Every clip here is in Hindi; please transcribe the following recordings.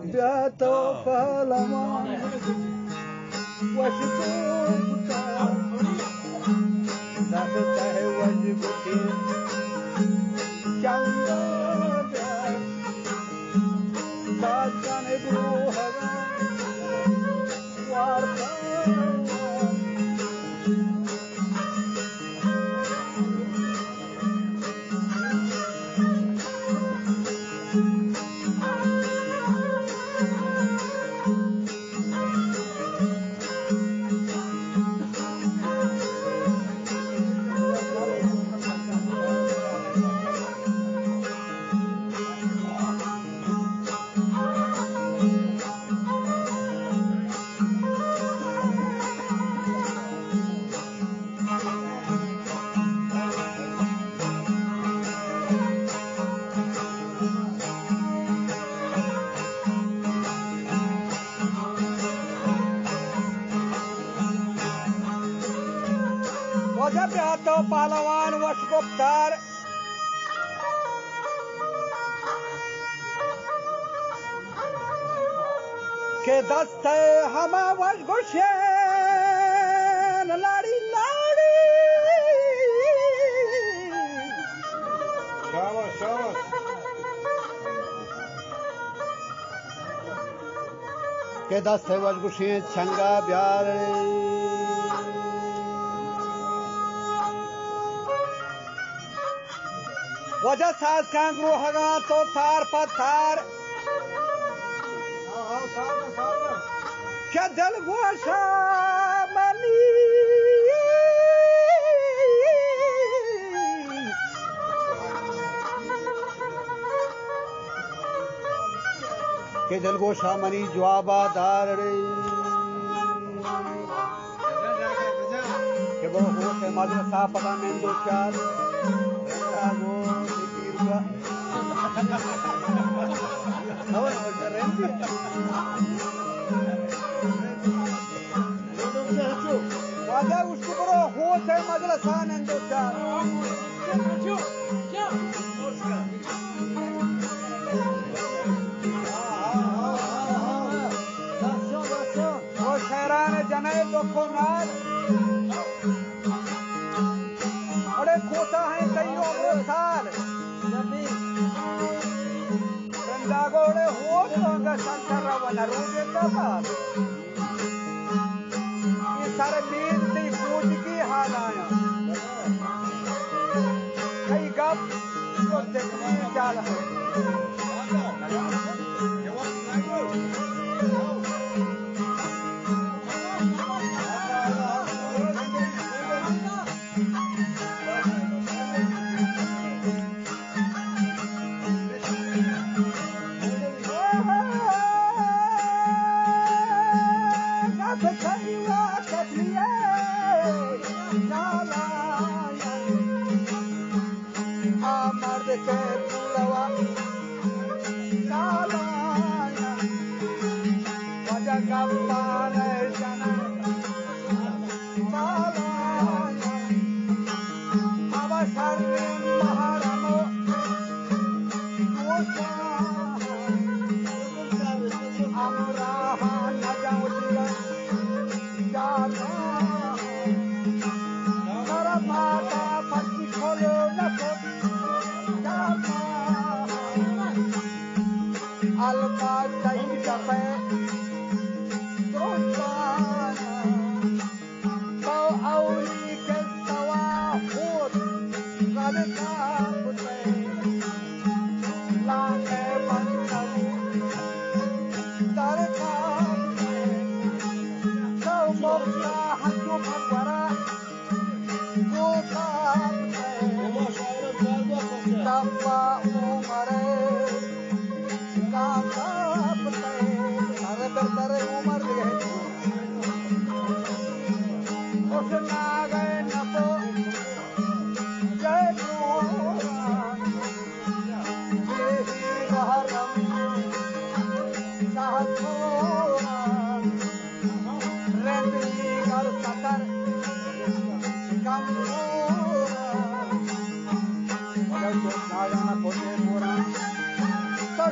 Beato Palawan Washington That's what you put in Changa Sajane Bruhaga Warta Beato Palawan Washguptar के दस्ते हम वशगुशेन लाड़ी लाड़ी शाबाश शाबाश के दस्ते वशगुशेन छंगा ब्यार वजह सास कांगरू हगा तो थार पत्थर क्या दिल गोशा मनी के दिल गोशा मनी जवाबादार के वो होते मदरसा पता में दो चार वादा उसको बरो होते मदरसा ने दो चार वो शहरान जने दुखो नाल अरे खोता है कई और साल गोड़े हो तो शंकर रोजे तबाद ये सारे मीन से पूज की हाल आया कई गप को देखने चाल है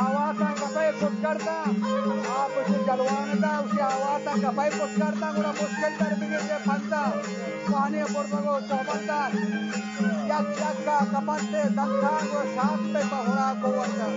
आवाता कपाई कुछ करता आप उसे जलवान था उसे आवाता कपाई कुछ करता गुड़ा मुश्किल तर बिगे जे फंसा पानी पुरबगो कोमंदा या का कपंते दंता गुड़ा साथ पे पहुरा कोवंदा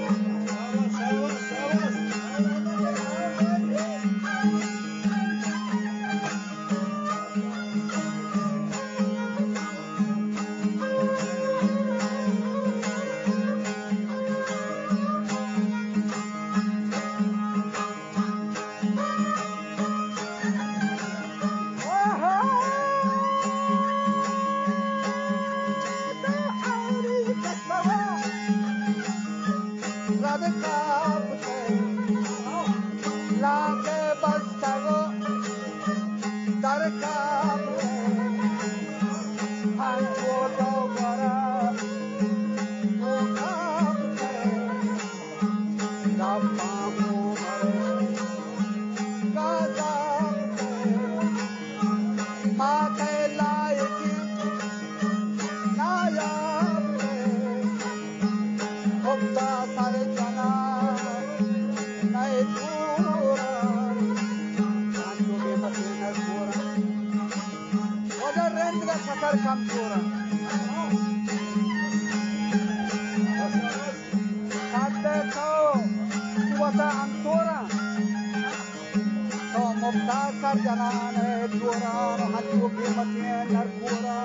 जनाने दुरान हल्को के मतिये नरपुरा